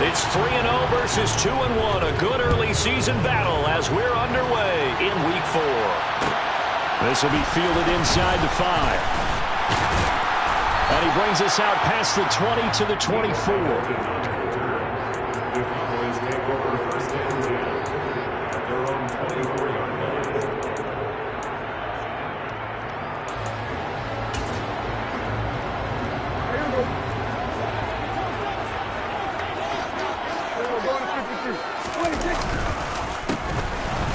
It's 3-0 versus 2-1. A good early season battle as we're underway in Week 4. This will be fielded inside the 5. And he brings us out past the 20 to the 24.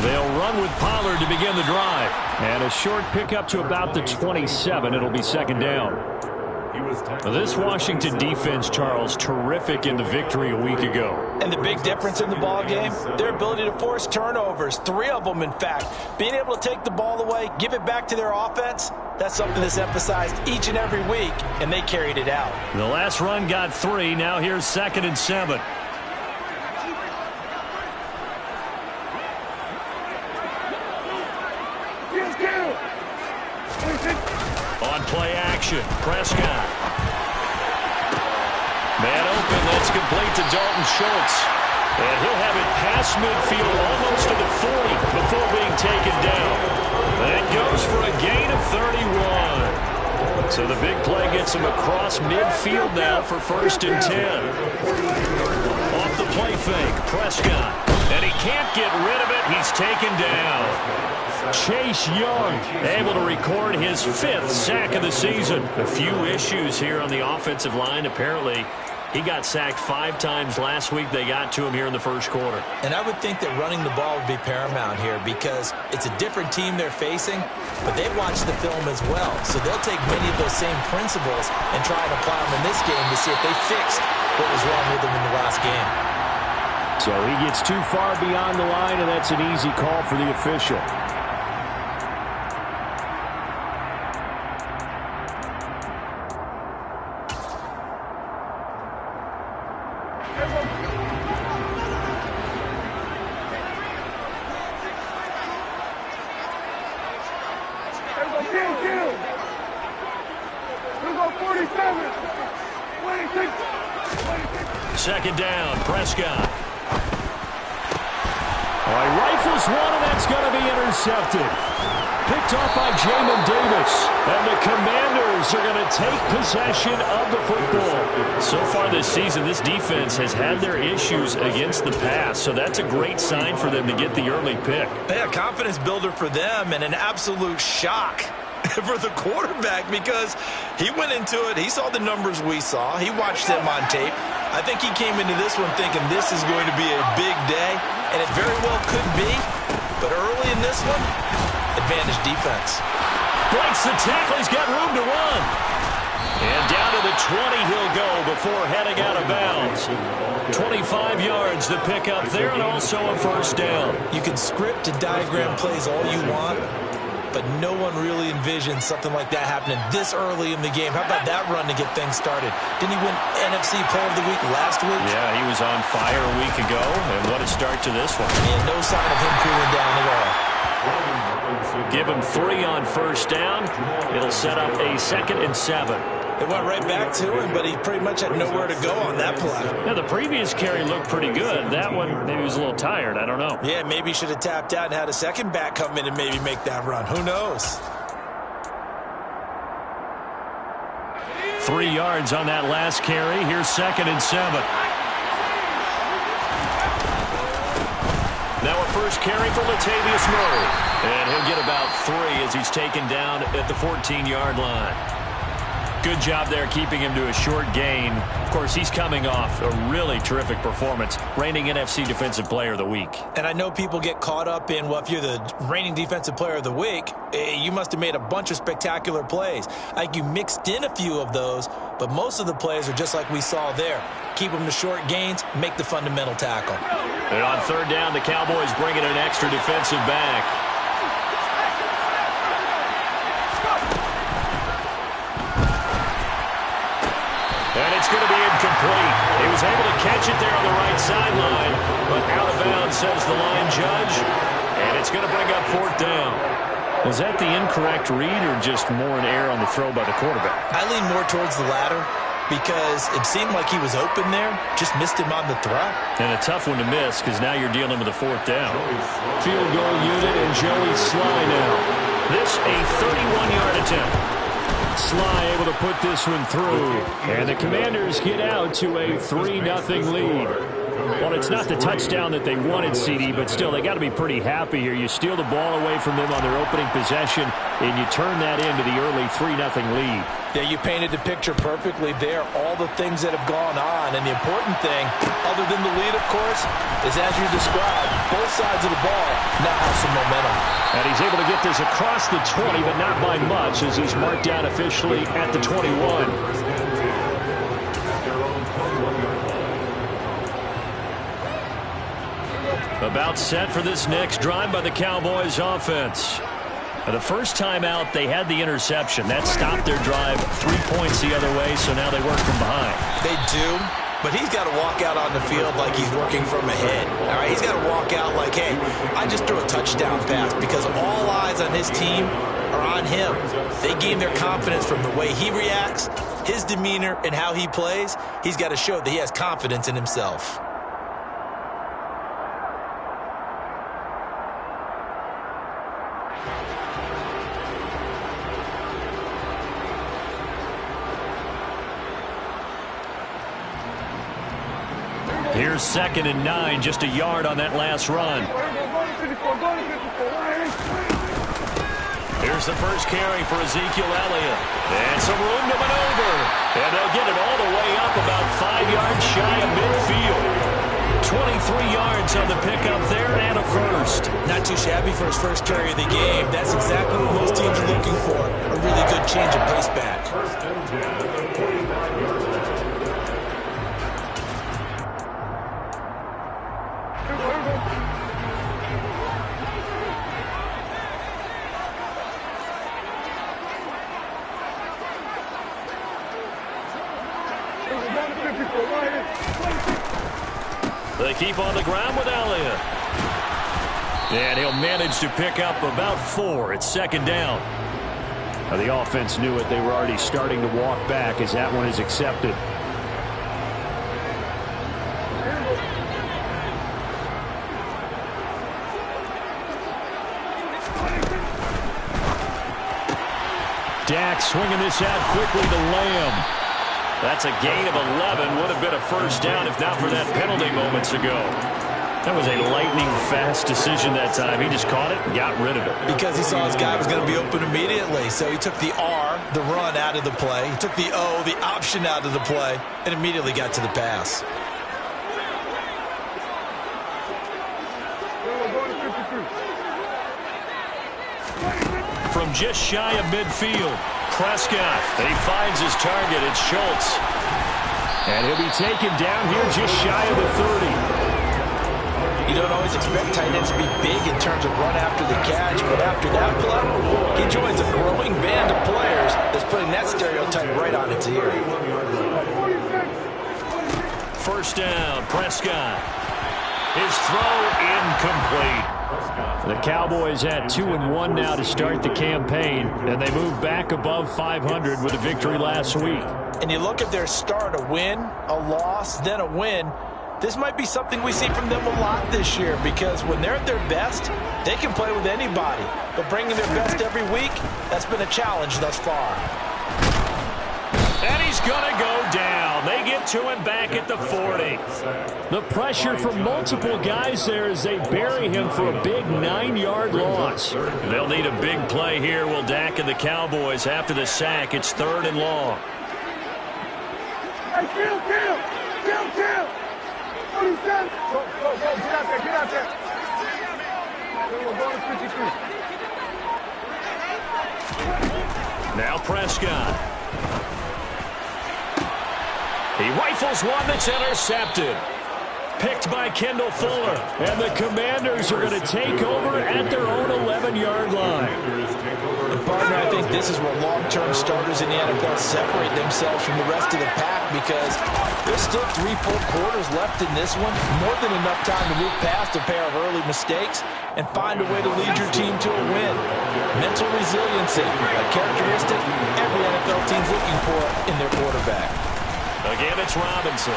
They'll run with Pollard to begin the drive. And a short pickup to about the 27. It'll be second down. This Washington defense, Charles, terrific in the victory a week ago. And the big difference in the ball game, their ability to force turnovers, 3 of them in fact. Being able to take the ball away, give it back to their offense, that's something that's emphasized each and every week, and they carried it out. The last run got 3. Now here's 2nd and 7. On play action, Prescott. Man open, that's complete to Dalton Schultz. And he'll have it past midfield almost to the 40 before being taken down. That goes for a gain of 31. So the big play gets him across midfield now for 1st and 10. Off the play fake, Prescott. And he can't get rid of it. He's taken down. Chase Young able to record his 5th sack of the season. A few issues here on the offensive line. Apparently, he got sacked 5 times last week. They got to him here in the first quarter. And I would think that running the ball would be paramount here because it's a different team they're facing, but they've watched the film as well. So they'll take many of those same principles and try and apply them in this game to see if they fixed what was wrong with them in the last game. So he gets too far beyond the line, and that's an easy call for the official. Second down, Prescott. All right, rifles one, and that's going to be intercepted. Picked off by Jamin Davis. And the Commanders are going to take possession of the football. So far this season, this defense has had their issues against the pass. So that's a great sign for them to get the early pick. Yeah, confidence builder for them and an absolute shock for the quarterback because he went into it. He saw the numbers we saw. He watched them on tape. I think he came into this one thinking this is going to be a big day, and it very well could be. But early in this one, advantage defense. Breaks the tackle. He's got room to run. And down to the 20 he'll go before heading out of bounds. 25 yards to pick up there, and also a 1st down. You can script and diagram plays all you want, but no one really envisioned something like that happening this early in the game. How about that run to get things started? Didn't he win NFC Player of the Week last week? Yeah, he was on fire a week ago, and what a start to this one. And no sign of him cooling down at all. Give him 3 on 1st down. It'll set up a 2nd and 7. It went right back to him, but he pretty much had nowhere to go on that play. Now, the previous carry looked pretty good. That one, maybe he was a little tired. I don't know. Yeah, maybe he should have tapped out and had a second back come in and maybe make that run. Who knows? 3 yards on that last carry. Here's 2nd and 7. Now a first carry for Latavius Murray. And he'll get about 3 as he's taken down at the 14-yard line. Good job there keeping him to a short gain. Of course, he's coming off a really terrific performance, reigning NFC Defensive Player of the Week. And I know people get caught up in, well, if you're the reigning Defensive Player of the Week, you must have made a bunch of spectacular plays. I think you mixed in a few of those, but most of the plays are just like we saw there. Keep them to short gains, make the fundamental tackle. And on 3rd down, the Cowboys bring in an extra defensive back. And it's going to be incomplete. He was able to catch it there on the right sideline, but out of bounds, says the line judge. And it's going to bring up 4th down. Was that the incorrect read or just more an error on the throw by the quarterback? I lean more towards the latter. because it seemed like he was open there, just missed him on the throw. And a tough one to miss because now you're dealing with a fourth down. Field goal unit and Joey Sly now. This a 31-yard attempt. Sly able to put this one through. And the Commanders get out to a 3-0 lead. Well, it's not the touchdown that they wanted, CD, but still, they got to be pretty happy here. You steal the ball away from them on their opening possession, and you turn that into the early 3-0 lead. Yeah, you painted the picture perfectly there, all the things that have gone on. And the important thing, other than the lead, of course, is as you described, both sides of the ball now have some momentum. And he's able to get this across the 20, but not by much, as he's marked down officially at the 21. About set for this next drive by the Cowboys offense. The first time out, they had the interception. That stopped their drive 3 points the other way, so now they work from behind. They do, but he's got to walk out on the field like he's working from ahead. All right, he's got to walk out like, hey, I just threw a touchdown pass, because all eyes on his team are on him. They gain their confidence from the way he reacts, his demeanor, and how he plays. He's got to show that he has confidence in himself. Here's 2nd and 9, just a yard on that last run. Here's the first carry for Ezekiel Elliott. And some room to maneuver. And they'll get it all the way up about 5 yards shy of midfield. 23 yards on the pickup there and a first. Not too shabby for his first carry of the game. That's exactly what most teams are looking for. A really good change of pace back. They keep on the ground with Elliott. And he'll manage to pick up about 4. It's 2nd down. Now, the offense knew it. They were already starting to walk back as that one is accepted. Dak swinging this out quickly to Lamb. That's a gain of 11. Would have been a first down if not for that penalty moments ago. That was a lightning-fast decision that time. He just caught it and got rid of it. Because he saw his guy was going to be open immediately. So he took the R, the run, out of the play. He took the O, the option, out of the play, and immediately got to the pass. From just shy of midfield, Prescott, and he finds his target. It's Schultz. And he'll be taken down here just shy of the 30. You don't always expect tight ends to be big in terms of run after the catch, but after that play, he joins a growing band of players that's putting that stereotype right on its ear. First down, Prescott. His throw incomplete. The Cowboys at 2-1 now to start the campaign, and they move back above 500 with a victory last week. And you look at their start, a win, a loss, then a win. This might be something we see from them a lot this year, because when they're at their best, they can play with anybody. But bringing their best every week, that's been a challenge thus far. And he's going to go down. They get to him back at the 40. The pressure from multiple guys there as they bury him for a big 9-yard loss. They'll need a big play here, will Dak and the Cowboys. After the sack, it's 3rd and long. Hey, kill! What is that? Go, get out there. Go to 52. Now Prescott. He rifles one that's intercepted. Picked by Kendall Fuller. And the Commanders are going to take over at their own 11-yard line. And partner, I think this is where long-term starters in the NFL separate themselves from the rest of the pack, because there's still 3 full quarters left in this one. More than enough time to move past a pair of early mistakes and find a way to lead your team to a win. Mental resiliency, a characteristic every NFL team's looking for in their quarterback. Again, it's Robinson.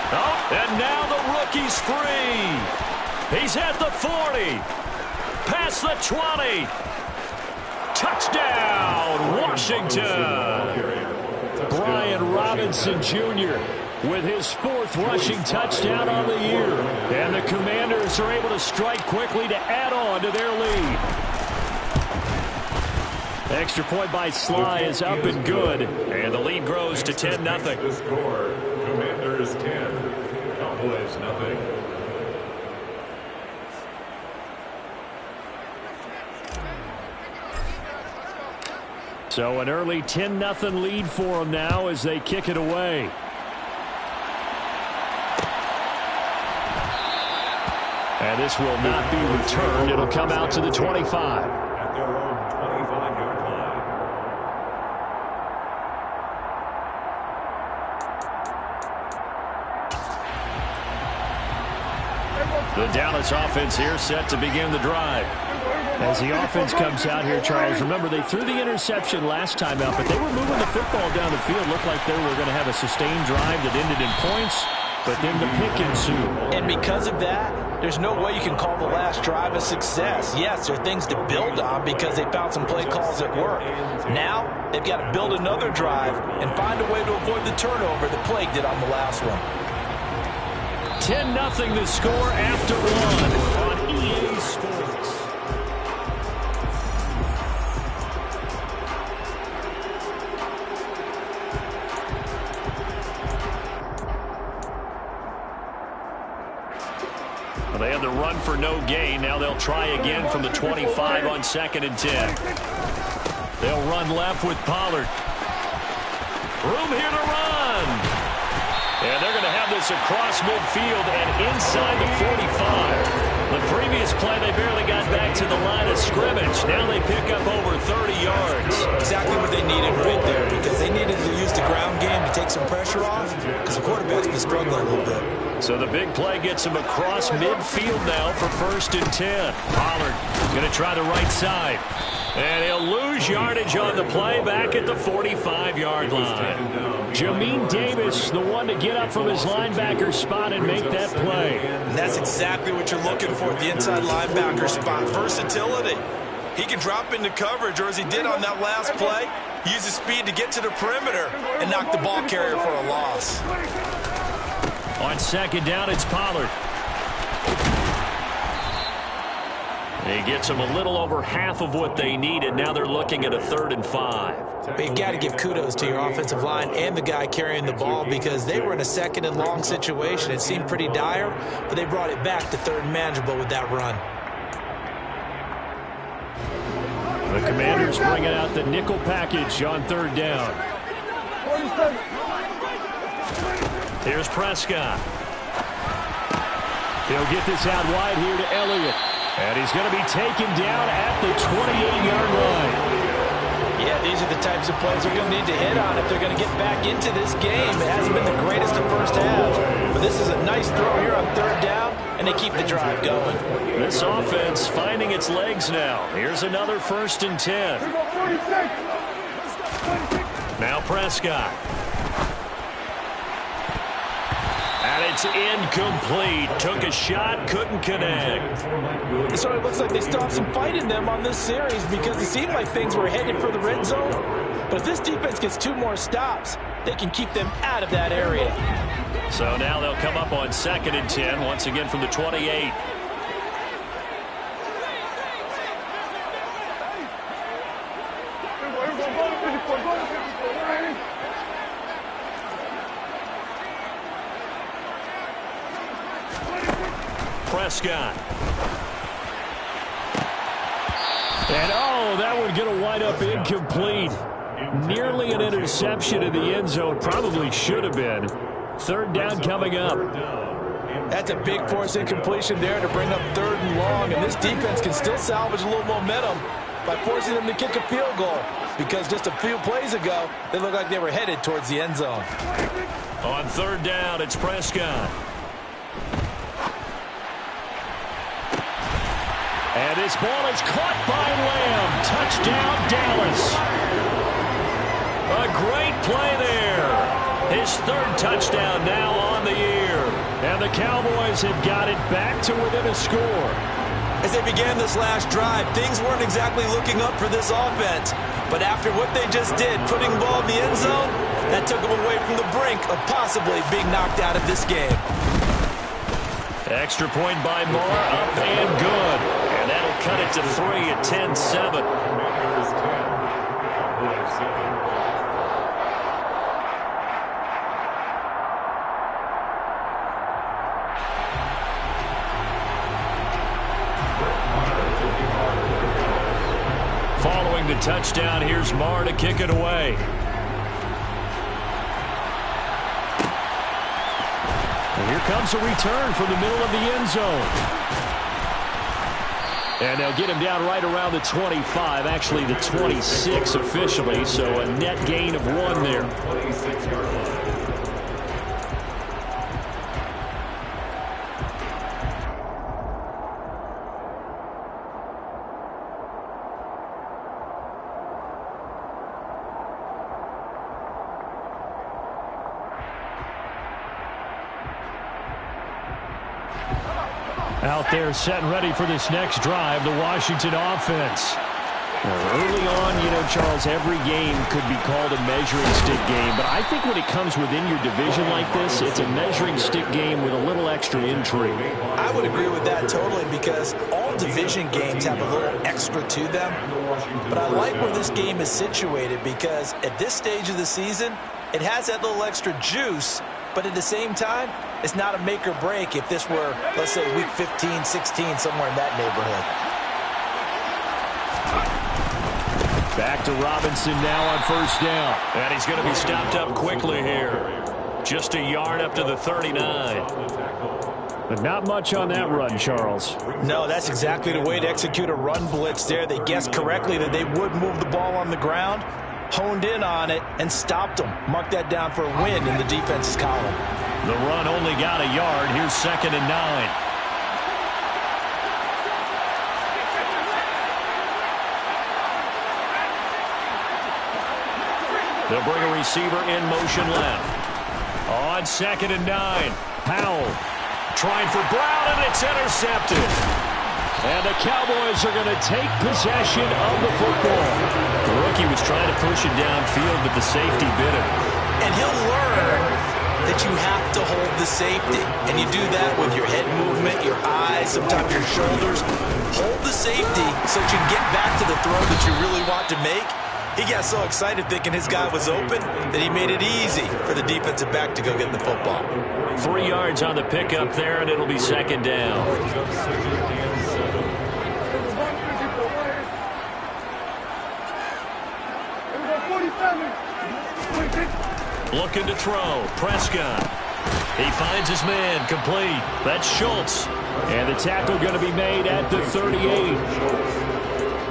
Oh, and now the rookie's free. He's at the 40. Past the 20. Touchdown, Washington. Brian Robinson Jr. with his 4th rushing touchdown on the year. And the Commanders are able to strike quickly to add on to their lead. Extra point by Sly is up and good. And the lead grows to 10-0. The score, Commanders 10, Cowboys 0. So an early 10-0 lead for them now as they kick it away. And this will not be returned. It'll come out to the 25. At their own 25-yard line. The Dallas offense here set to begin the drive. As the offense comes out here, Charles, remember they threw the interception last time out, but they were moving the football down the field. Looked like they were going to have a sustained drive that ended in points, but then the pick ensued. And because of that, there's no way you can call the last drive a success. Yes, there are things to build on because they found some play calls that work. Now, they've got to build another drive and find a way to avoid the turnover the Plague did on the last one. 10-0 the score after one on EA Sports. Well, they had the run for no gain. Now they'll try again from the 25 on 2nd and 10. They'll run left with Pollard. Room here to run. And they're going to have this across midfield and inside the 45. The previous play, they barely got back to the line of scrimmage. Now they pick up over 30 yards. Exactly what they needed right there because they needed to use the ground game to take some pressure off because the quarterback's been struggling a little bit. So the big play gets him across midfield now for 1st and 10. Pollard going to try the right side. And he'll lose yardage on the play back at the 45-yard line. Jamin Davis, the one to get up from his linebacker spot and make that play. And that's exactly what you're looking for at the inside linebacker spot. Versatility. He can drop into coverage, or as he did on that last play, use his speed to get to the perimeter and knock the ball carrier for a loss. On 2nd down, it's Pollard. He gets them a little over half of what they needed. Now they're looking at a 3rd and 5. But you've got to give kudos to your offensive line and the guy carrying the ball because they were in a 2nd and long situation. It seemed pretty dire, but they brought it back to 3rd and manageable with that run. The Commanders bringing out the nickel package on 3rd down. Here's Prescott. He'll get this out wide here to Elliott. And he's going to be taken down at the 28-yard line. Yeah, these are the types of plays they're going to need to hit on if they're going to get back into this game. It hasn't been the greatest of first halves, but this is a nice throw here on 3rd down, and they keep the drive going. This offense finding its legs now. Here's another 1st and 10. Now Prescott. And it's incomplete. Took a shot, couldn't connect. So it looks like they still have some fight in them on this series because it seemed like things were headed for the red zone. But if this defense gets 2 more stops, they can keep them out of that area. So now they'll come up on 2nd and 10, once again from the 28. Prescott. And that one's going to wind up incomplete. Nearly an interception in the end zone. Probably should have been. 3rd down coming up. That's a big force incompletion there to bring up 3rd and long. And this defense can still salvage a little momentum by forcing them to kick a field goal. Because just a few plays ago, they looked like they were headed towards the end zone. On 3rd down, it's Prescott. And this ball is caught by Lamb. Touchdown, Dallas. A great play there. His third touchdown now on the year. And the Cowboys have got it back to within a score. As they began this last drive, things weren't exactly looking up for this offense. But after what they just did, putting the ball in the end zone, that took them away from the brink of possibly being knocked out of this game. Extra point by Moore, up and good. And that'll cut it to 3 at 10-7. Commanders 10, Cowboys 7. Following the touchdown, here's Marr to kick it away. And here comes a return from the middle of the end zone. And they'll get him down right around the 25, actually the 26 officially, so a net gain of 1 there. 26-yard line. Out there set and ready for this next drive, the Washington offense. Early on, you know, Charles, every game could be called a measuring stick game, but I think when it comes within your division like this, it's a measuring stick game with a little extra intrigue. I would agree with that totally because all division games have a little extra to them. But I like where this game is situated because at this stage of the season, it has that little extra juice, but at the same time, it's not a make or break if this were, let's say, week 15, 16, somewhere in that neighborhood. Back to Robinson now on first down. And he's going to be stopped up quickly here. Just a yard up to the 39. But not much on that run, Charles. No, that's exactly the way to execute a run blitz there. They guessed correctly that they would move the ball on the ground, honed in on it, and stopped them. Mark that down for a win in the defense's column. The run only got a yard. Here's 2nd and 9. They'll bring a receiver in motion left. On 2nd and 9. Powell trying for Brown, and it's intercepted. And the Cowboys are going to take possession of the football. The rookie was trying to push it downfield, but the safety bit him. And he'll learn that you have to hold the safety. And you do that with your head movement, your eyes, sometimes your shoulders. Hold the safety so that you can get back to the throw that you really want to make. He got so excited thinking his guy was open that he made it easy for the defensive back to go get the football. 3 yards on the pickup there, and it'll be 2nd down. Looking to throw. Prescott. He finds his man. Complete. That's Schultz. And the tackle going to be made at the 38.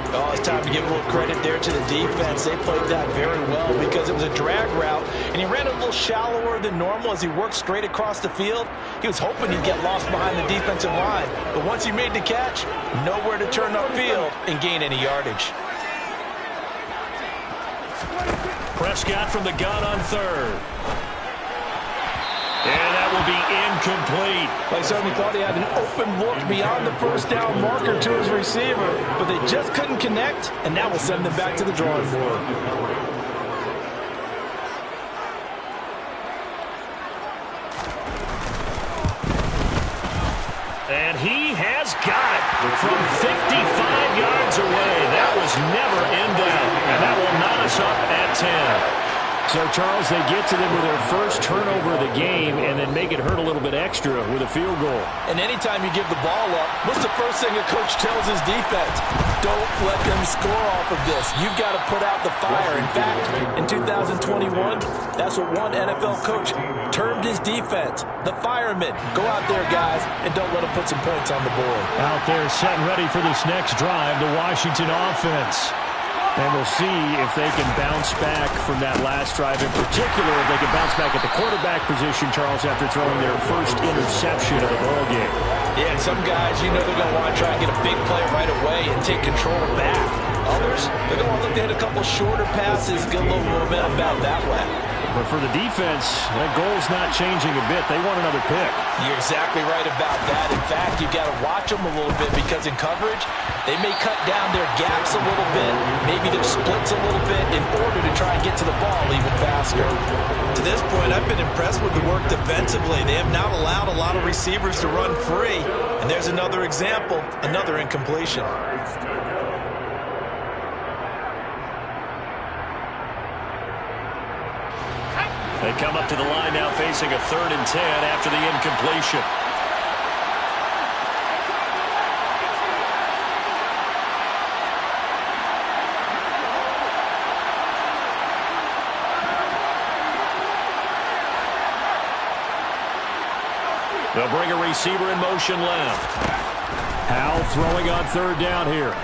Oh, it's time to give a little credit there to the defense. They played that very well because it was a drag route, and he ran a little shallower than normal as he worked straight across the field. He was hoping he'd get lost behind the defensive line, but once he made the catch, nowhere to turn upfield and gain any yardage. Prescott from the gun on 3rd. And that will be incomplete. They certainly thought he had an open look beyond the first down marker to his receiver, but they just couldn't connect, and that will send them back to the drawing board. And he has got it from 55 yards away. That was never in doubt, and that will knot us up at 10. So, Charles, they get to them with their first turnover of the game and then make it hurt a little bit extra with a field goal. And anytime you give the ball up, what's the first thing a coach tells his defense? Don't let them score off of this. You've got to put out the fire. In fact, in 2021, that's what one NFL coach termed his defense, the firemen. Go out there, guys, and don't let them put some points on the board. Out there set and ready for this next drive, the Washington offense. And we'll see if they can bounce back from that last drive. In particular, if they can bounce back at the quarterback position, Charles, after throwing their first interception of the ballgame. Yeah, and some guys, you know they're going to want to try and get a big play right away and take control back. Others, they're going to look to hit a couple shorter passes, get a little momentum back that way. But for the defense, that goal's not changing a bit. They want another pick. You're exactly right about that. In fact, you've got to watch them a little bit because in coverage, they may cut down their gaps a little bit, maybe their splits a little bit in order to try and get to the ball even faster. To this point, I've been impressed with the work defensively. They have not allowed a lot of receivers to run free. And there's another example, another incompletion. They come up to the line now facing a 3rd and 10 after the incompletion. They'll bring a receiver in motion left. Howell throwing on 3rd down here.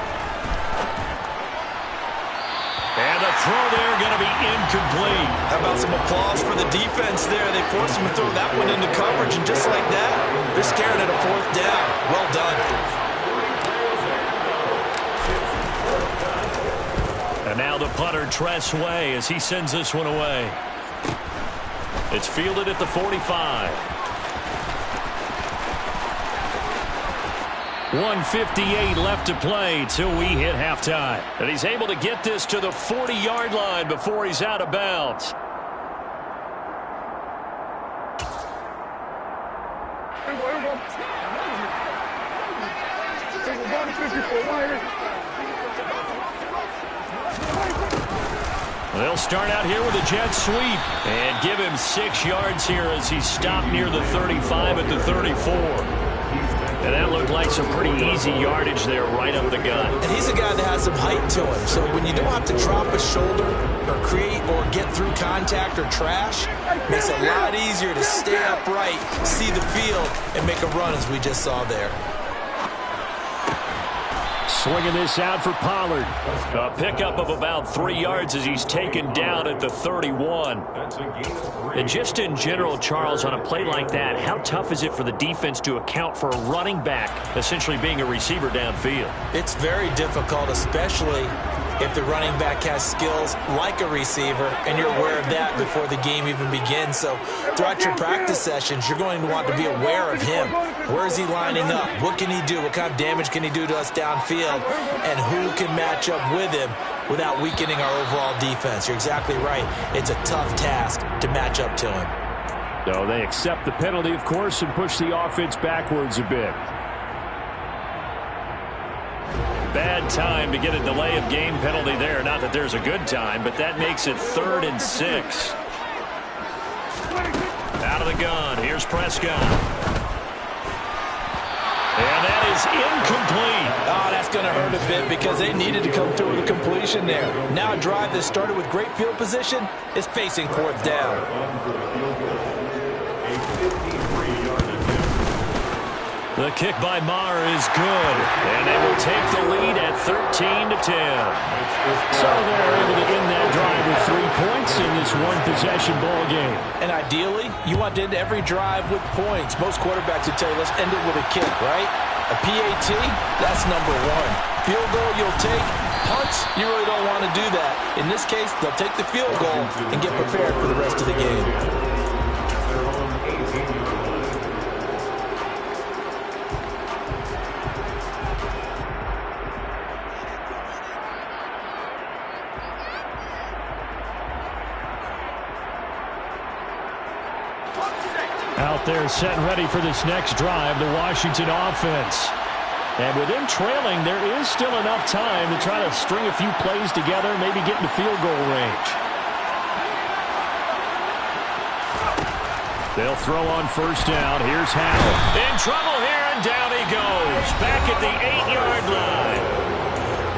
And the throw there going to be incomplete. How about some applause for the defense there? They forced him to throw that one into coverage, and just like that, they're staring at a 4th down. Well done. And now the punter, Tress Way, as he sends this one away. It's fielded at the 45. 1:58 left to play till we hit halftime. And he's able to get this to the 40-yard line before he's out of bounds. They'll start out here with a jet sweep and give him 6 yards here as he's stopped near the 35 at the 34. And that looked like some pretty easy yardage there right up the gut. And he's a guy that has some height to him. So when you don't have to drop a shoulder or create or get through contact or trash, it makes it a lot easier to stay upright, see the field, and make a run as we just saw there. Swinging this out for Pollard. A pickup of about 3 yards as he's taken down at the 31. And just in general, Charles, on a play like that, how tough is it for the defense to account for a running back essentially being a receiver downfield? It's very difficult, especially if the running back has skills like a receiver, and you're aware of that before the game even begins. So throughout your practice sessions, you're going to want to be aware of him. Where is he lining up? What can he do? What kind of damage can he do to us downfield? And who can match up with him without weakening our overall defense? You're exactly right. It's a tough task to match up to him. So they accept the penalty, of course, and push the offense backwards a bit. Bad time to get a delay of game penalty there. Not that there's a good time, but that makes it 3rd and 6. Out of the gun. Here's Prescott. And that is incomplete. Oh, that's going to hurt a bit because they needed to come through with a completion there. Now a drive that started with great field position is facing 4th down. The kick by Maher is good, and they will take the lead at 13-10. So they're able to end that drive with 3 points in this one-possession ball game. And ideally, you want to end every drive with points. Most quarterbacks would tell you, let's end it with a kick, right? A PAT, that's number 1. Field goal you'll take. Punts, you really don't want to do that. In this case, they'll take the field goal and get prepared for the rest of the game. Out there set and ready for this next drive, the Washington offense. And with them trailing, there is still enough time to try to string a few plays together, maybe get into field goal range. They'll throw on 1st down. Here's Howell. In trouble here, and down he goes. Back at the 8-yard line.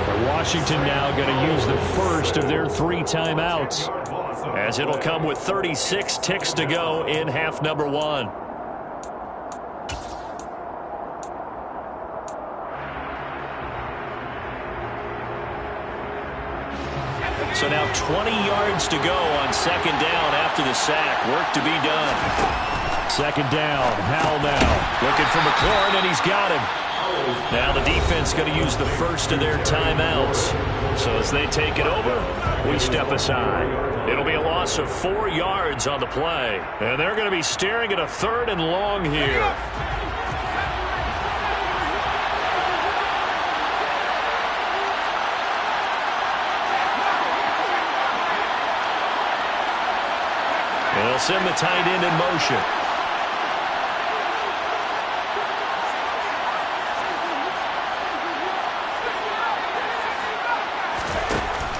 And Washington now going to use the first of their 3 timeouts, as it'll come with 36 ticks to go in half number 1. So now 20 yards to go on 2nd down after the sack. Work to be done. 2nd down. Howell now looking for McLaurin, and he's got him. Now the defense going to use the first of their timeouts. So as they take it over, we step aside. It'll be a loss of 4 yards on the play. And they're going to be staring at a 3rd and long here. They'll send the tight end in motion.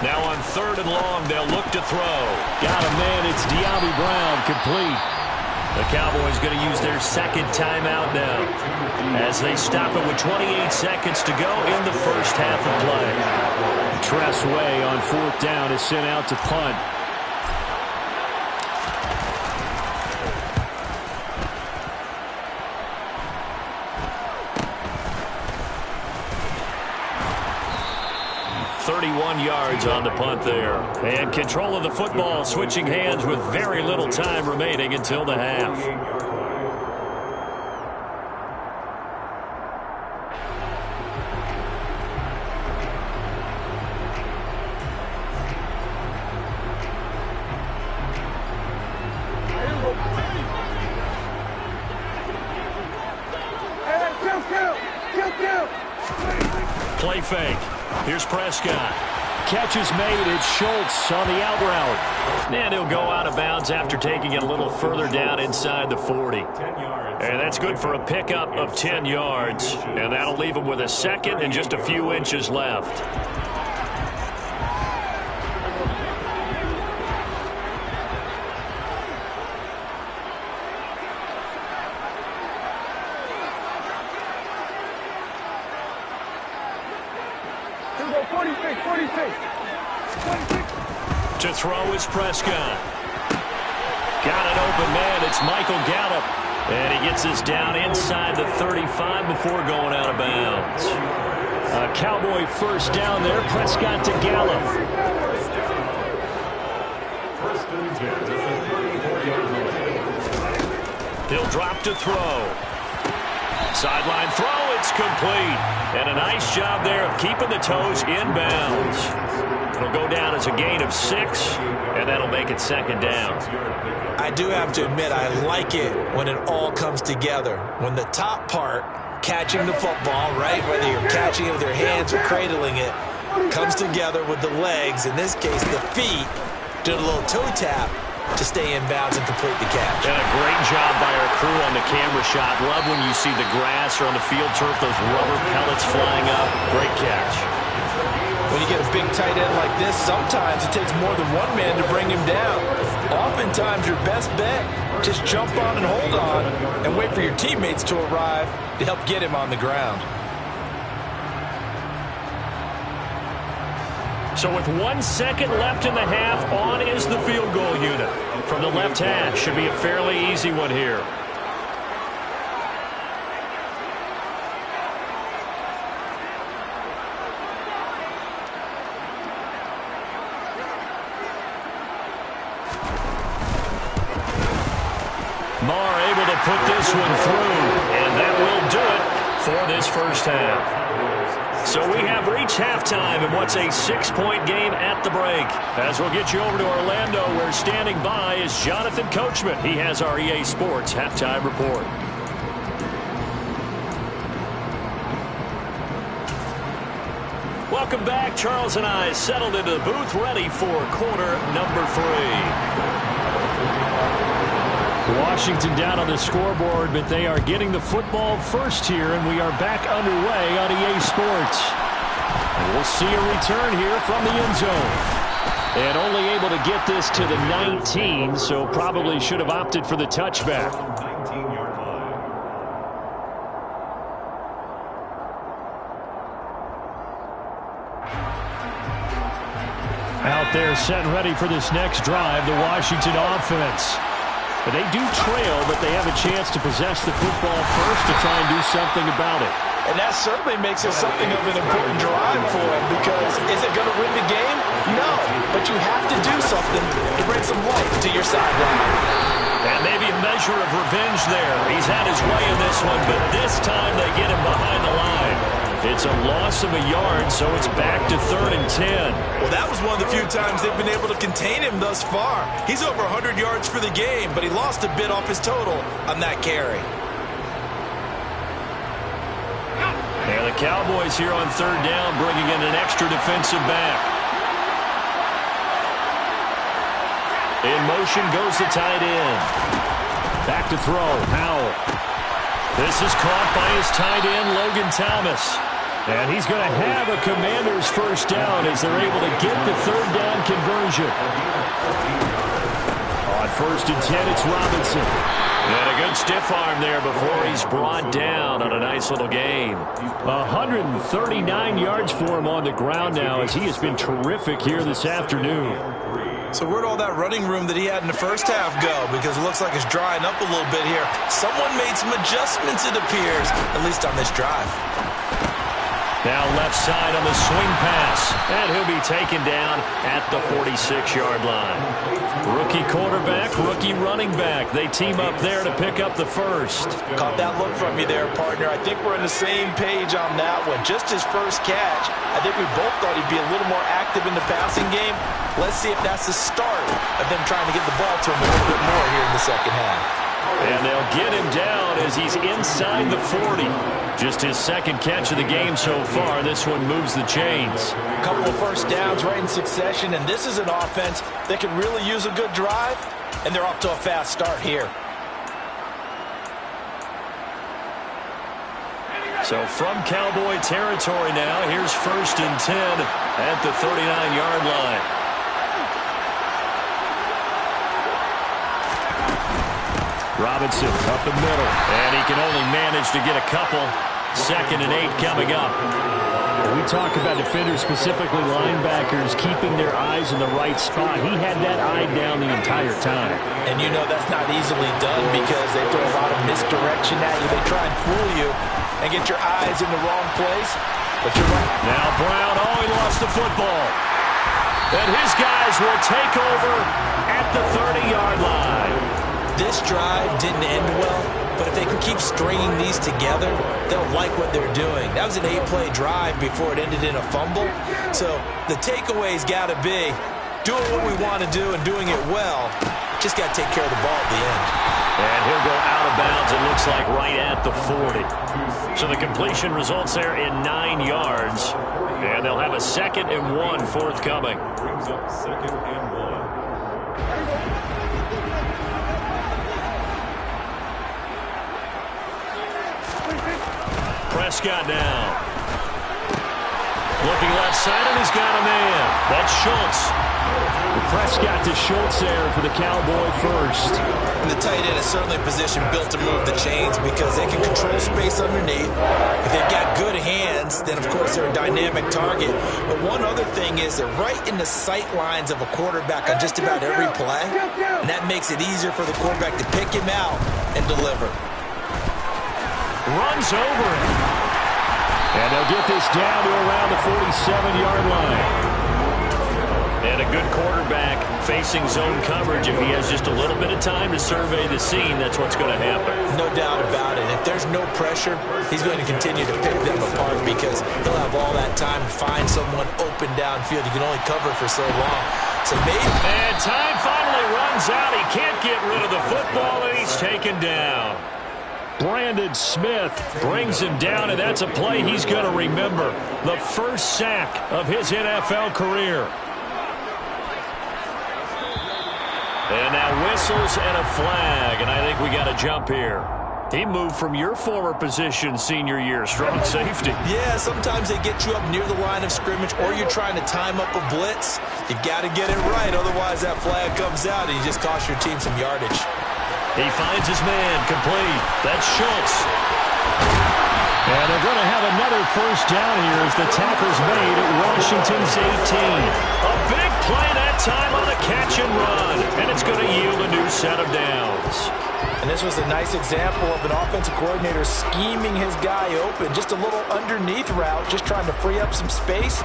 Now on 3rd and long, they'll look to throw. Got a man, it's De'Ami Brown, complete. The Cowboys going to use their 2nd timeout now as they stop it with 28 seconds to go in the first half of play. Tress Way on 4th down is sent out to punt. Yards on the punt there. And control of the football, switching hands with very little time remaining until the half. Play fake. Here's Prescott. Catch is made. It's Schultz on the out route. And he'll go out of bounds after taking it a little further down inside the 40. And that's good for a pickup of 10 yards. And that'll leave him with a 2nd and just a few inches left. To throw is Prescott. Got an open man. It's Michael Gallup. And he gets us down inside the 35 before going out of bounds. A Cowboy first down there. Prescott to Gallup. He'll drop to throw. Sideline throw. It's complete. And a nice job there of keeping the toes inbounds. It'll go down as a gain of 6, and that'll make it 2nd down. I do have to admit, I like it when it all comes together. When the top part, catching the football, right, whether you're catching it with your hands or cradling it, comes together with the legs, in this case the feet, did a little toe tap to stay in bounds and complete the catch. And a great job by our crew on the camera shot. Love when you see the grass or on the field turf, those rubber pellets flying up. Great catch. When you get a big tight end like this, sometimes it takes more than one man to bring him down. Oftentimes, your best bet, just jump on and hold on and wait for your teammates to arrive to help get him on the ground. So with 1 second left in the half, on is the field goal unit. From the left hash, should be a fairly easy one here. Marr able to put this one through, and that will do it for this first half. So we have reached halftime in what's a 6-point game at the break. As we'll get you over to Orlando, where standing by is Jonathan Coachman. He has our EA Sports halftime report. Welcome back. Charles and I settled into the booth, ready for quarter number 3. Washington down on the scoreboard, but they are getting the football first here, and we are back underway on EA Sports. And we'll see a return here from the end zone. And only able to get this to the 19, so probably should have opted for the touchback. 19-yard line. Out there set and ready for this next drive, the Washington offense. They do trail, but they have a chance to possess the football first to try and do something about it. And that certainly makes it something of an important drive for him, because is it going to win the game? No, but you have to do something to bring some life to your sideline. And maybe a measure of revenge there. He's had his way in this one, but this time they get him behind the line. loss of a yard, so it's back to 3rd and 10. Well, that was one of the few times they've been able to contain him thus far. He's over 100 yards for the game, but he lost a bit off his total on that carry. And the Cowboys here on 3rd down, bringing in an extra defensive back. In motion goes the tight end. Back to throw, Howell. This is caught by his tight end, Logan Thomas. And he's going to have a Commander's first down as they're able to get the 3rd down conversion. On 1st and 10, it's Robinson. And a good stiff arm there before he's brought down on a nice little game. 139 yards for him on the ground now as he has been terrific here this afternoon. So where'd all that running room that he had in the first half go? Because it looks like it's drying up a little bit here. Someone made some adjustments, it appears, at least on this drive. Now left side on the swing pass. And he'll be taken down at the 46-yard line. Rookie quarterback, rookie running back. They team up there to pick up the first. Caught that look from you there, partner. I think we're on the same page on that one. Just his first catch. I think we both thought he'd be a little more active in the passing game. Let's see if that's the start of them trying to get the ball to him a little bit more here in the second half. And they'll get him down as he's inside the 40. Just his second catch of the game so far. This one moves the chains. A couple of first downs right in succession, and this is an offense that can really use a good drive, and they're off to a fast start here. So from Cowboy territory now, here's 1st and 10 at the 39-yard line. Robinson up the middle, and he can only manage to get a couple. 2nd and 8 coming up. We talk about defenders, specifically linebackers, keeping their eyes in the right spot. He had that eye down the entire time. And you know that's not easily done because they throw a lot of misdirection at you. They try and fool you and get your eyes in the wrong place. But you're right. Now Brown, he lost the football. And his guys will take over at the 30-yard line. This drive didn't end well, but if they can keep stringing these together, they'll like what they're doing. That was an 8-play drive before it ended in a fumble. So the takeaway's got to be doing what we want to do and doing it well. Just got to take care of the ball at the end. And he'll go out of bounds, it looks like, right at the 40. So the completion results there in 9 yards. And they'll have a 2nd and 1 forthcoming. Brings up 2nd and 1. Prescott now. Looking left side, and he's got a man. That's Schultz. Prescott to Schultz there for the Cowboy first. And the tight end is certainly a position built to move the chains because they can control space underneath. If they've got good hands, then of course they're a dynamic target. But one other thing is they're right in the sight lines of a quarterback on just about every play. And that makes it easier for the quarterback to pick him out and deliver. Runs over him. And they'll get this down to around the 47-yard line. And a good quarterback facing zone coverage. If he has just a little bit of time to survey the scene, that's what's going to happen. No doubt about it. If there's no pressure, he's going to continue to pick them apart because he'll have all that time to find someone open downfield. He can only cover for so long. So maybe... And time finally runs out. He can't get rid of the football, and he's taken down. Brandon Smith brings him down, and that's a play he's going to remember. The first sack of his NFL career. And now whistles and a flag, and I think we got a jump here. He moved from your former position senior year, strong safety. Yeah, sometimes they get you up near the line of scrimmage, or you're trying to time up a blitz. You've got to get it right, otherwise that flag comes out, and you just cost your team some yardage. He finds his man, complete. That's Schultz. And they're going to have another first down here as the tackle's made at Washington's 18. A big play that time on a catch and run. And it's going to yield a new set of downs. And this was a nice example of an offensive coordinator scheming his guy open. Just a little underneath route, just trying to free up some space.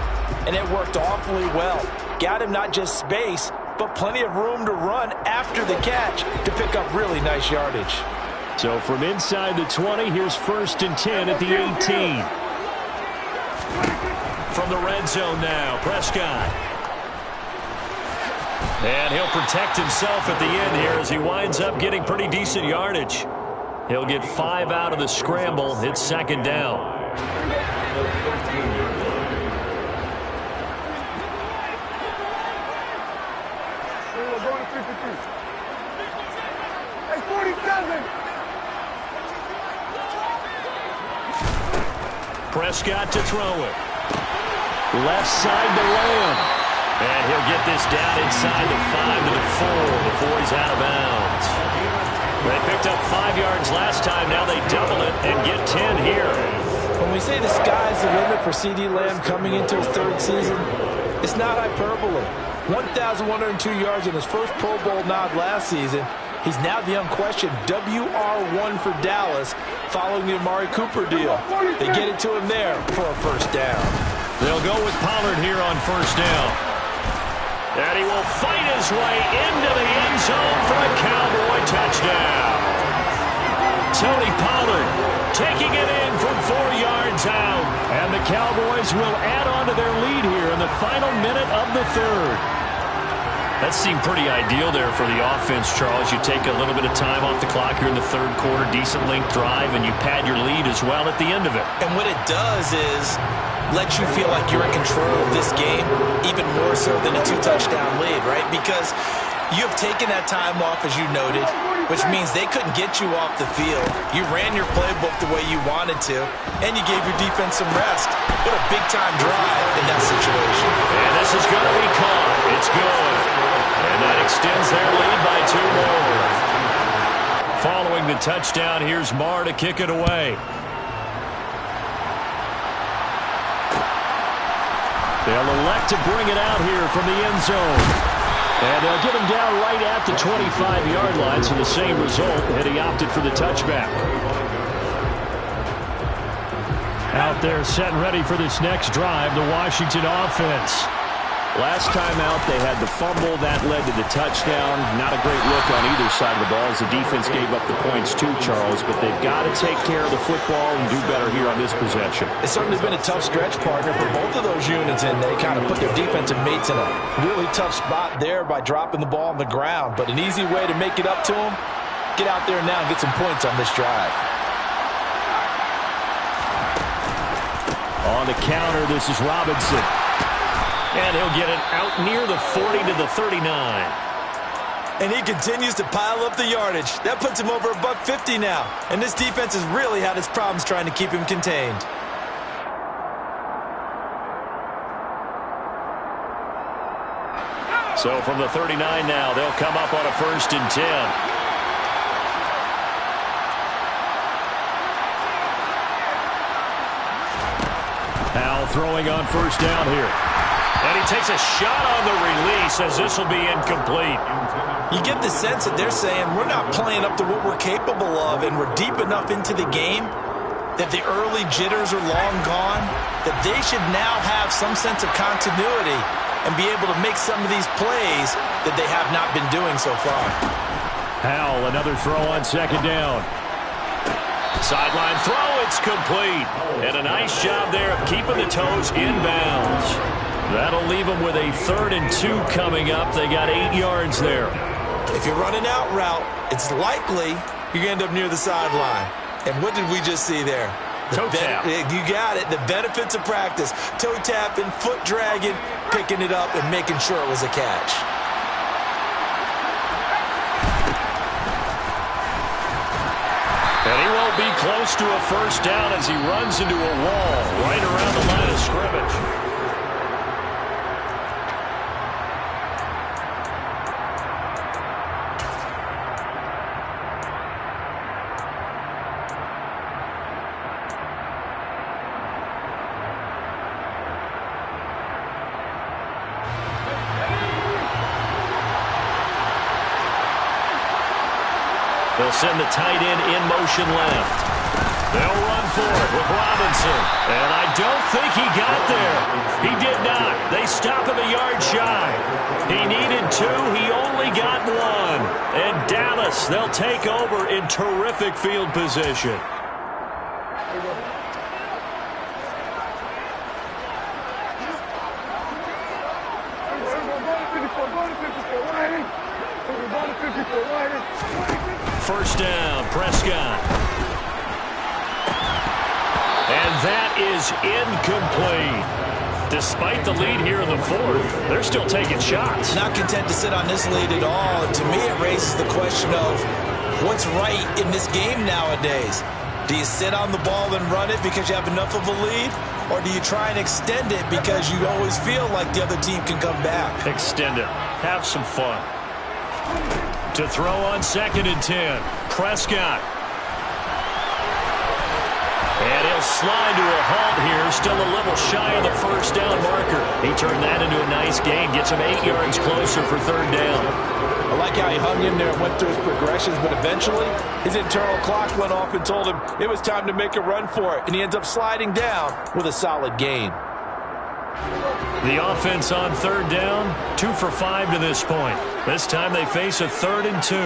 And it worked awfully well. Got him not just space, but plenty of room to run after the catch to pick up really nice yardage. So from inside the 20, here's 1st and 10 at the 18. from the red zone now. Prescott. And he'll protect himself at the end here as he winds up getting pretty decent yardage. He'll get 5 out of the scramble. It's second down. Prescott to throw it. Left side to Lamb. And he'll get this down inside the 5 to the 4 before he's out of bounds. They picked up 5 yards last time. Now they double it and get 10 here. When we say the sky's the limit for C.D. Lamb coming into his 3rd season, it's not hyperbole. 1,102 yards in his first Pro Bowl nod last season. He's now the unquestioned WR1 for Dallas following the Amari Cooper deal. They get it to him there for a first down. They'll go with Pollard here on first down. And he will fight his way into the end zone for a Cowboy touchdown. Tony Pollard taking it in from 4 yards out. And the Cowboys will add on to their lead here in the final minute of the 3rd. That seemed pretty ideal there for the offense, Charles. You take a little bit of time off the clock here in the 3rd quarter, decent length drive, and you pad your lead as well at the end of it. And what it does is let you feel like you're in control of this game, even more so than a 2-touchdown lead, right? Because you have taken that time off, as you noted, which means they couldn't get you off the field. You ran your playbook the way you wanted to, and you gave your defense some rest. What a big-time drive in that situation. And this is going to be caught. It's good. And that extends their lead by 2 more. Following the touchdown, here's Marr to kick it away. They'll elect to bring it out here from the end zone. And they'll get him down right at the 25-yard line, so the same result, and he opted for the touchback. Out there set and ready for this next drive, the Washington offense. Last time out, they had the fumble. That led to the touchdown. Not a great look on either side of the ball as the defense gave up the points too, Charles. But they've got to take care of the football and do better here on this possession. It's certainly been a tough stretch, partner, for both of those units, and they kind of put their defensive mates in a really tough spot there by dropping the ball on the ground. But an easy way to make it up to them, get out there now and get some points on this drive. On the counter, this is Robinson. And he'll get it out near the 40 to the 39. And he continues to pile up the yardage. That puts him over $150 now. And this defense has really had its problems trying to keep him contained. So from the 39 now, they'll come up on a 1st and 10. Now throwing on first down here. And he takes a shot on the release as this will be incomplete. You get the sense that they're saying we're not playing up to what we're capable of, and we're deep enough into the game that the early jitters are long gone, that they should now have some sense of continuity and be able to make some of these plays that they have not been doing so far. Howell, another throw on second down. Sideline throw, it's complete. And a nice job there of keeping the toes inbounds. That'll leave them with a 3rd and 2 coming up. They got 8 yards there. If you're running out route, it's likely you're going to end up near the sideline. And what did we just see there? Toe tap. You got it. The benefits of practice. Toe tapping, foot dragging, picking it up, and making sure it was a catch. And he won't be close to a first down as he runs into a wall right around the line of scrimmage. They'll send the tight end in motion left. They'll run for it with Robinson. And I don't think he got there. He did not. They stop him a yard shy. He needed 2. He only got 1. And Dallas, they'll take over in terrific field position. first down. Prescott. And that is incomplete. Despite the lead here in the fourth, they're still taking shots. Not content to sit on this lead at all. And to me, it raises the question of what's right in this game nowadays. Do you sit on the ball and run it because you have enough of a lead? Or do you try and extend it because you always feel like the other team can come back? Extend it. Have some fun. To throw on 2nd and 10. Prescott. And he'll slide to a halt here. Still a little shy of the first down marker. He turned that into a nice gain. Gets him 8 yards closer for 3rd down. I like how he hung in there and went through his progressions, but eventually his internal clock went off and told him it was time to make a run for it, and he ends up sliding down with a solid gain. The offense on 3rd down, 2 for 5 to this point. This time they face a 3rd and 2.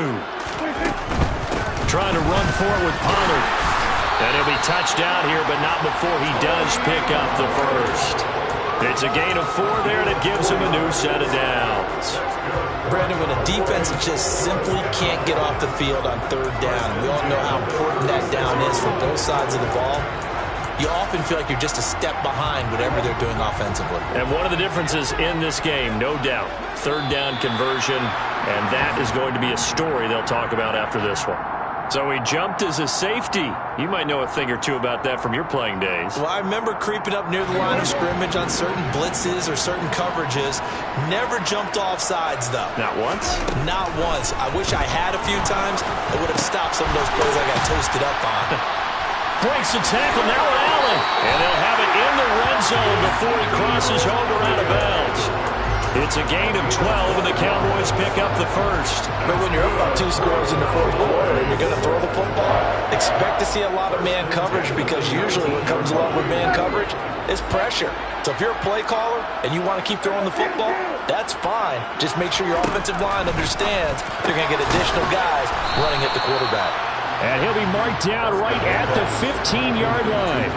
Trying to run for it with Pollard. And he'll be touched out here, but not before he does pick up the first. It's a gain of 4 there, and it gives him a new set of downs. Brandon, when a defense just simply can't get off the field on 3rd down, and we all know how important that down is for both sides of the ball, you often feel like you're just a step behind whatever they're doing offensively. And one of the differences in this game, no doubt, 3rd down conversion, and that is going to be a story they'll talk about after this one. So he jumped as a safety. You might know a thing or two about that from your playing days. Well, I remember creeping up near the line of scrimmage on certain blitzes or certain coverages. Never jumped off sides, though. Not once? Not once. I wish I had a few times. I would have stopped some of those plays I got toasted up on. Breaks the tackle, now Allen. And they'll have it in the red zone before he crosses over out of bounds. It's a gain of 12, and the Cowboys pick up the first. But when you're up by 2 scores in the 4th quarter and you're going to throw the football, expect to see a lot of man coverage, because usually what comes along with man coverage is pressure. So if you're a play caller and you want to keep throwing the football, that's fine. Just make sure your offensive line understands they're going to get additional guys running at the quarterback. And he'll be marked down right at the 15-yard line.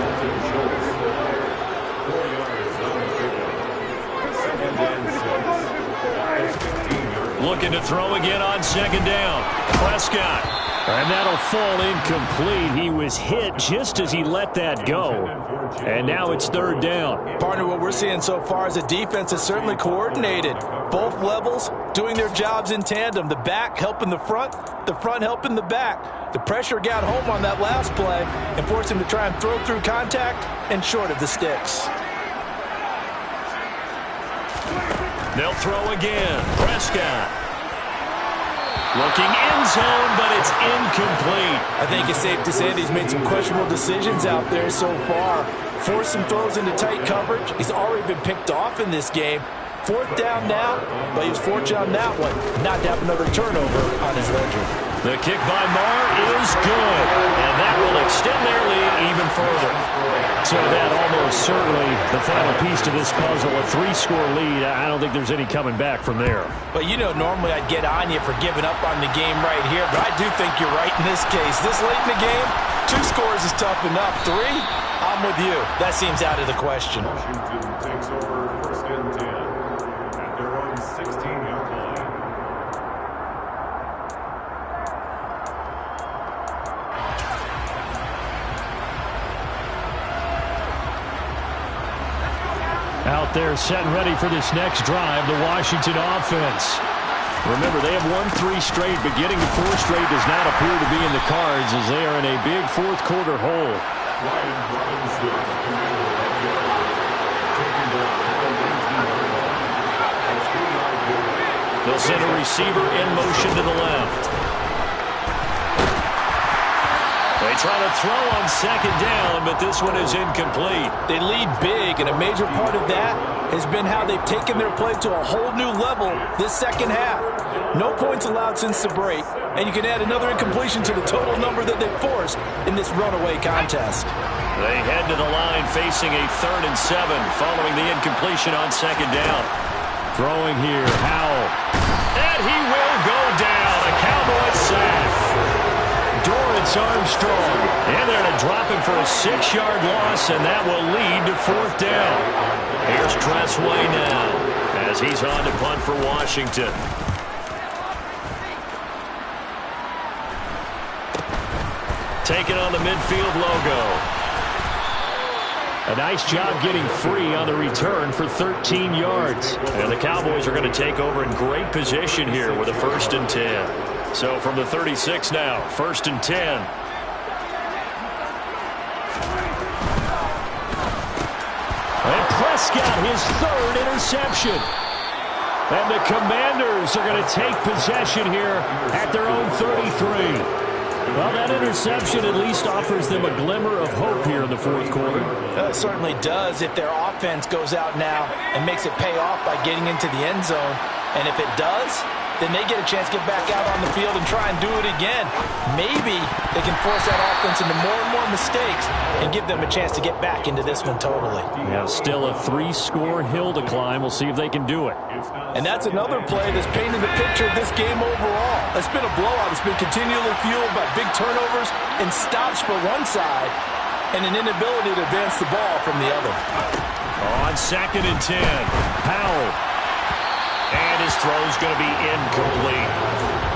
Looking to throw again on 2nd down. Prescott. And that'll fall incomplete. He was hit just as he let that go. And now it's 3rd down. Partner, what we're seeing so far is a defense that's certainly coordinated. Both levels doing their jobs in tandem. The back helping the front helping the back. The pressure got home on that last play and forced him to try and throw through contact and short of the sticks. They'll throw again. Prescott. Looking end zone, but it's incomplete. I think it's safe to say that he's made some questionable decisions out there so far. Forced some throws into tight coverage. He's already been picked off in this game. 4th down now, but he was fortunate on that one not to have another turnover on his ledger. The kick by Marr is good, and that will extend their lead even further. So that almost certainly the final piece to this puzzle, a 3-score lead. I don't think there's any coming back from there. But you know, normally I'd get on you for giving up on the game right here, but I do think you're right in this case. This late in the game, 2 scores is tough enough. 3, I'm with you. That seems out of the question. Washington takes over 1st and 10 at their own 16-yard line. Out there setting ready for this next drive, the Washington offense. Remember, they have won 3 straight, but getting to 4 straight does not appear to be in the cards as they are in a big 4th quarter hole. They'll send a receiver in motion to the left. They try to throw on 2nd down, but this one is incomplete. They lead big, and a major part of that has been how they've taken their play to a whole new level this second half. No points allowed since the break, and you can add another incompletion to the total number that they've forced in this runaway contest. They head to the line facing a 3rd and 7 following the incompletion on 2nd down. Throwing here, Howell. And he will go down. A Cowboys sack. Dorrance Armstrong. And they're going to drop him for a 6-yard loss, and that will lead to 4th down. Here's Tressway now as he's on to punt for Washington. taking on the midfield logo. A nice job getting free on the return for 13 yards. And the Cowboys are going to take over in great position here with a 1st and 10. So from the 36 now, 1st and 10. And Prescott, his 3rd interception. And the Commanders are going to take possession here at their own 33. Well, that interception at least offers them a glimmer of hope here in the 4th quarter. It certainly does if their offense goes out now and makes it pay off by getting into the end zone. And if it does, then they get a chance to get back out on the field and try and do it again. Maybe they can force that offense into more and more mistakes and give them a chance to get back into this one totally. Yeah, still a 3-score hill to climb. We'll see if they can do it. And that's another play that's painted the picture of this game overall. It's been a blowout. It's been continually fueled by big turnovers and stops for one side and an inability to advance the ball from the other. On 2nd and 10, Powell. And his throw's going to be incomplete.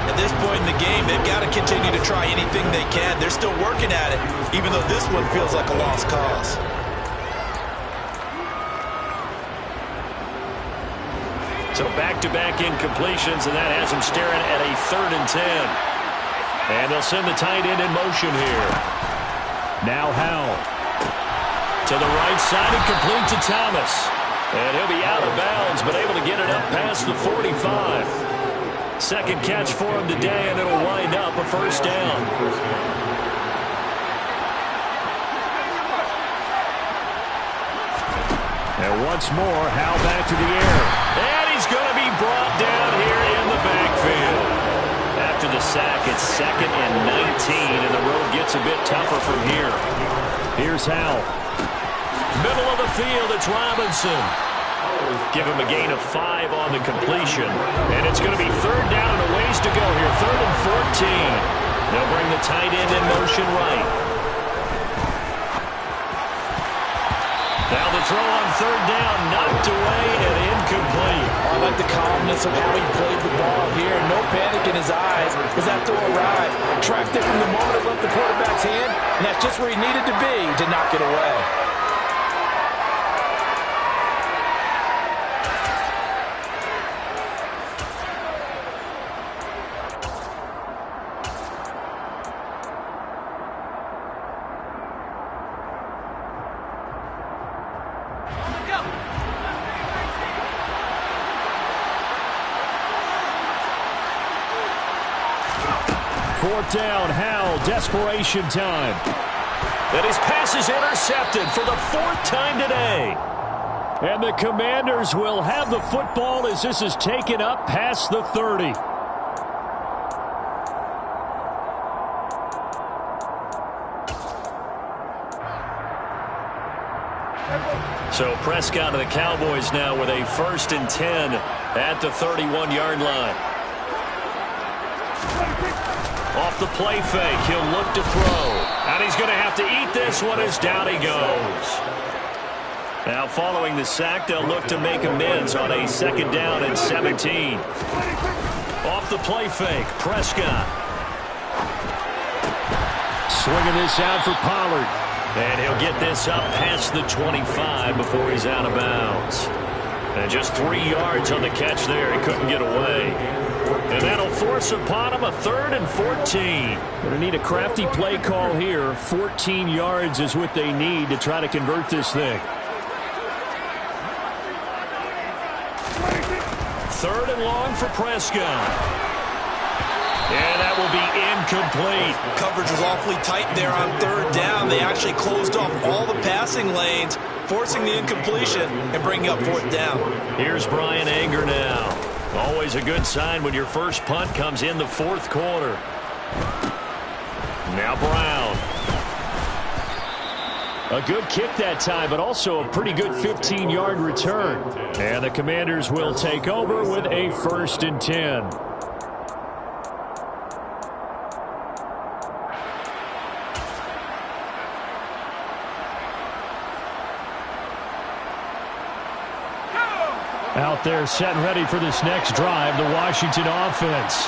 At this point in the game, they've got to continue to try anything they can. They're still working at it, even though this one feels like a lost cause. So back-to-back incompletions, and that has them staring at a 3rd and 10. And they'll send the tight end in motion here. Now Howell. To the right side and complete to Thomas. And he'll be out of bounds, but able to get it up past the 45. 2nd catch for him today, and it'll wind up a 1st down. And once more, Howell back to the air. And he's going to be brought down here in the backfield. After the sack, it's 2nd and 19, and the road gets a bit tougher from here. Here's Howell. Middle of the field, it's Robinson. Give him a gain of 5 on the completion. And it's going to be 3rd down and a ways to go here. 3rd and 14. They'll bring the tight end in motion right. Now the throw on 3rd down, knocked away and incomplete. I like the calmness of how he played the ball here. No panic in his eyes as that throw arrived. Tracked it from the moment it left the quarterback's hand, and that's just where he needed to be to knock it away. Fourth down, Howell, desperation time. And his pass is intercepted for the 4th time today. And the Commanders will have the football as this is taken up past the 30. So Prescott and the Cowboys now with a 1st and 10 at the 31-yard line. Off the play fake, he'll look to throw. And he's going to have to eat this one as down he goes. Now following the sack, they'll look to make amends on a 2nd down and 17. Off the play fake, Prescott. Swinging this out for Pollard. And he'll get this up past the 25 before he's out of bounds. And just 3 yards on the catch there. He couldn't get away. And that'll force upon him a 3rd and 14. Going to need a crafty play call here. 14 yards is what they need to try to convert this thing. 3rd and long for Prescott. And that will be incomplete. Coverage was awfully tight there on 3rd down. They actually closed off all the passing lanes, forcing the incompletion and bringing up 4th down. Here's Brian Anger now. Always a good sign when your first punt comes in the 4th quarter. Now Brown. A good kick that time, but also a pretty good 15-yard return. And the Commanders will take over with a 1st and 10. Out there set and ready for this next drive, the Washington offense.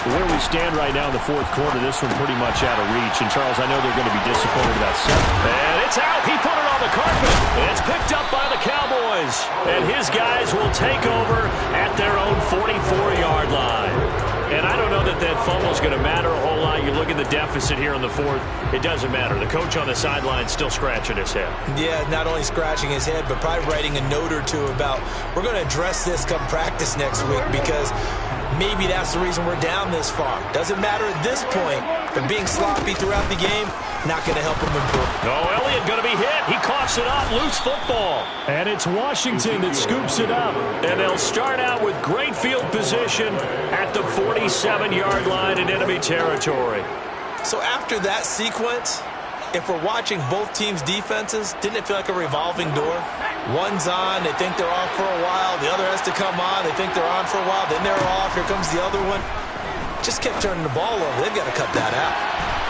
Where we stand right now in the fourth quarter, this one pretty much out of reach. And, Charles, I know they're going to be disappointed about seven. And it's out. He put it on the carpet. It's picked up by the Cowboys. And his guys will take over at their own 44-yard line. And I don't know that that fumble is going to matter a whole lot. You look at the deficit here in the fourth, it doesn't matter. The coach on the sideline still scratching his head. Yeah, not only scratching his head, but probably writing a note or two about, we're going to address this come practice next week, because maybe that's the reason we're down this far. Doesn't matter at this point, but being sloppy throughout the game, not going to help him improve. No, Elliott going to be hit. He coughs it up. Loose football. And it's Washington that scoops it up. And they'll start out with great field position at the 47-yard line in enemy territory. So after that sequence, if we're watching both teams' defenses, didn't it feel like a revolving door? One's on, they think they're off for a while. The other has to come on, they think they're on for a while. Then they're off, here comes the other one. Just kept turning the ball over. They've got to cut that out.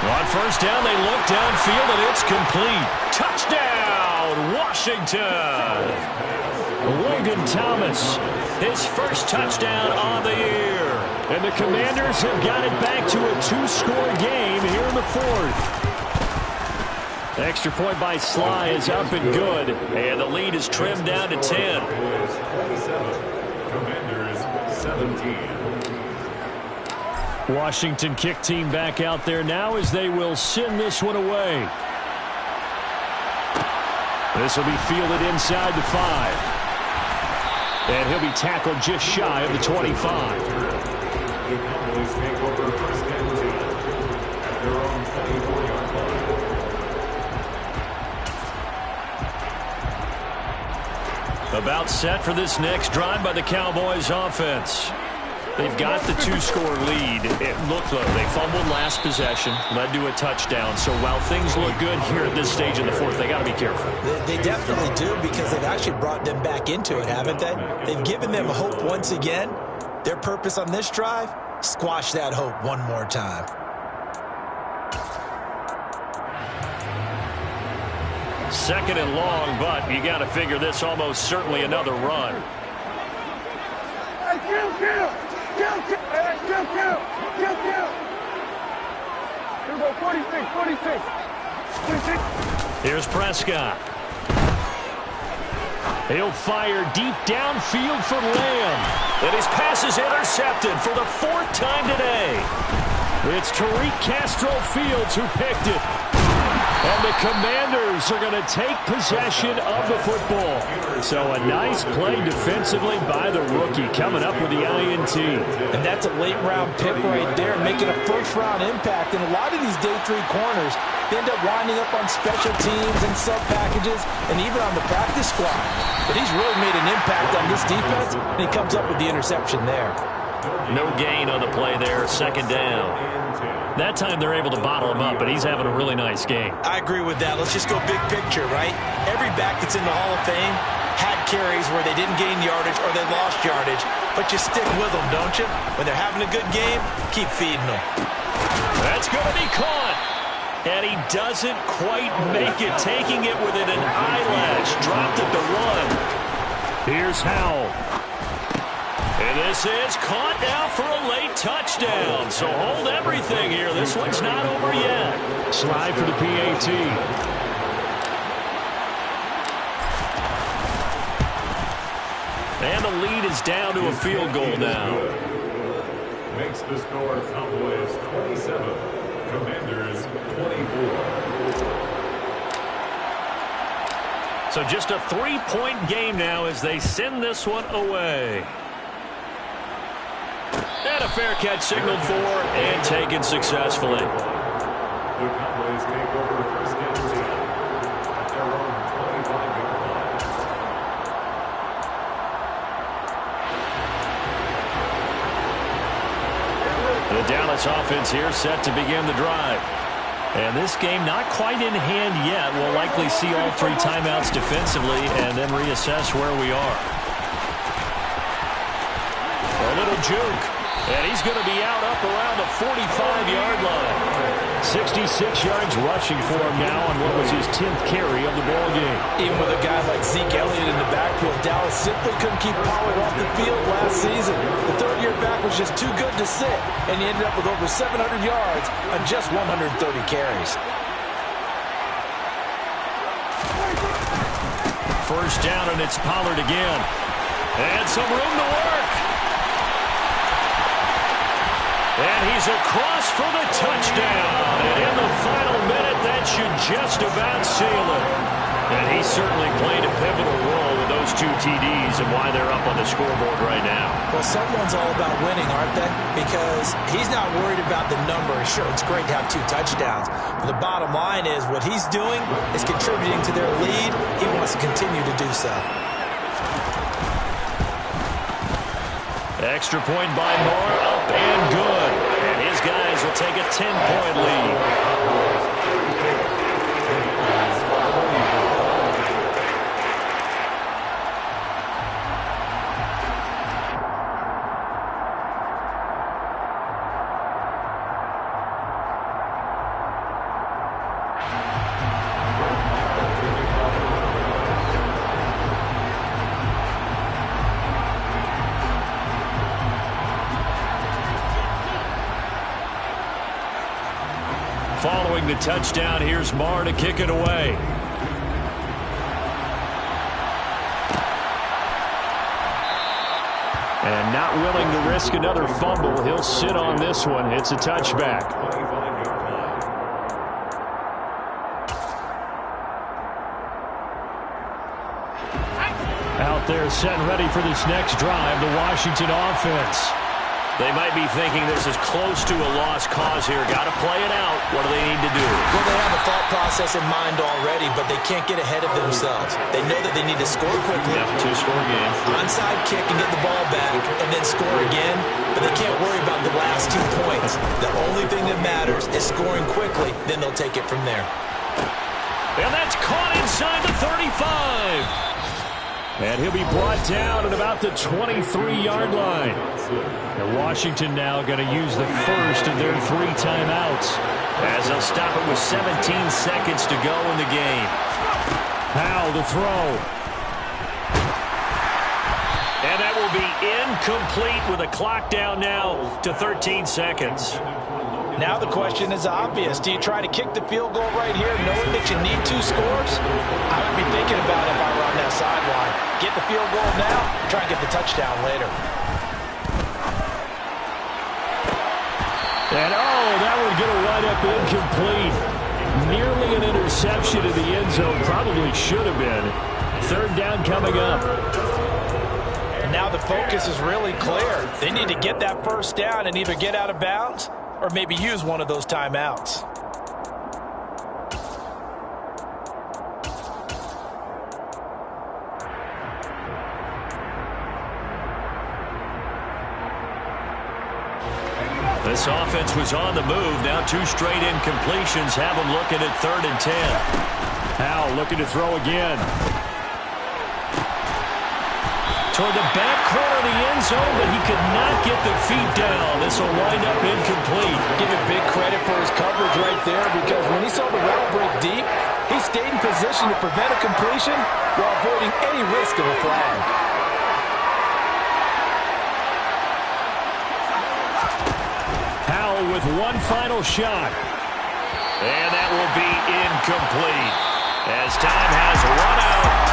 On first down, they look downfield, and it's complete. Touchdown, Washington! Logan Thomas, his first touchdown on the year. And the Commanders have got it back to a two-score game here in the fourth. The extra point by Sly is up and good, and the lead is trimmed down to 10. Commanders 17. Washington kick team back out there now as they will send this one away. This will be fielded inside the 5. And he'll be tackled just shy of the 25. The Cowboys take over first and 10 at their own 24-yard line. About set for this next drive by the Cowboys offense. They've got the two-score lead. It looked low. They fumbled last possession, led to a touchdown. So while things look good here at this stage in the fourth, they got to be careful. They definitely do, because they've actually brought them back into it, haven't they? They've given them hope once again. Their purpose on this drive, squash that hope one more time. Second and long, but you got to figure this almost certainly another run. Hey, kill! Hey, kill! Here we go, 46. Here's Prescott. He'll fire deep downfield for Lamb. And his pass is intercepted for the fourth time today. It's Tariq Castro-Fields who picked it. And the Commanders are going to take possession of the football. So a nice play defensively by the rookie, coming up with the INT. And that's a late-round pick right there, making a first-round impact. And a lot of these day 3 corners, they end up winding up on special teams and sub-packages and even on the practice squad. But he's really made an impact on this defense, and he comes up with the interception there. No gain on the play there, second down. That time they're able to bottle him up, but he's having a really nice game. I agree with that. Let's just go big picture, right? Every back that's in the Hall of Fame had carries where they didn't gain yardage or they lost yardage, but you stick with them, don't you? When they're having a good game, keep feeding them. That's going to be caught. And he doesn't quite make it, taking it within an eyelash. Dropped at the 1. Here's Howell. And this is caught now for a late touchdown. So hold everything here. This one's not over yet. Slide for the PAT. And the lead is down to a field goal now. Makes the score Cowboys 27, Commanders 24. So just a 3-point game now as they send this one away. And a fair catch signaled for and taken successfully. The Cowboys take over first and 10 at their own 25-yard line. The Dallas offense here set to begin the drive. And this game not quite in hand yet. We'll likely see all 3 timeouts defensively and then reassess where we are. A little juke. And he's going to be out up around the 45-yard line. 66 yards rushing for him now on what was his 10th carry of the ball game. Even with a guy like Zeke Elliott in the backfield, Dallas simply couldn't keep Pollard off the field last season. The third-year back was just too good to sit, and he ended up with over 700 yards on just 130 carries. First down, and it's Pollard again. And some room to work. And he's across for the touchdown. And in the final minute, that should just about seal it. And he certainly played a pivotal role with those 2 TDs and why they're up on the scoreboard right now. Well, someone's all about winning, aren't they? Because he's not worried about the number. Sure, it's great to have 2 touchdowns. But the bottom line is what he's doing is contributing to their lead. He wants to continue to do so. Extra point by Moore, up and good. And his guys will take a 10-point lead. Following the touchdown, here's Marr to kick it away. And not willing to risk another fumble, he'll sit on this one. It's a touchback. Out there set and ready for this next drive, the Washington offense. They might be thinking this is close to a lost cause here. Got to play it out. What do they need to do? Well, they have a thought process in mind already, but they can't get ahead of themselves. They know that they need to score quickly. Yep, 2-score game. Onside kick and get the ball back, and then score again. But they can't worry about the last 2 points. The only thing that matters is scoring quickly. Then they'll take it from there. And that's caught inside the 35. And he'll be brought down at about the 23-yard line. And Washington now going to use the first of their 3 timeouts, as they'll stop it with 17 seconds to go in the game. Powell to throw. And that will be incomplete with a clock down now to 13 seconds. Now the question is obvious. Do you try to kick the field goal right here knowing that you need 2 scores? I would be thinking about it if I were on that sideline. Get the field goal now, try and get the touchdown later. And that would get a wind up incomplete. Nearly an interception in the end zone. Probably should have been. 3rd down coming up. And now the focus is really clear. They need to get that first down and either get out of bounds or maybe use one of those timeouts. This offense was on the move. Now 2 straight incompletions have them looking at 3rd and 10. Powell looking to throw again. Toward the back corner of the end zone, but he could not get the feet down. This will wind up incomplete. Give him big credit for his coverage right there, because when he saw the route break deep, he stayed in position to prevent a completion while avoiding any risk of a flag. Powell with one final shot. And that will be incomplete, as time has run out.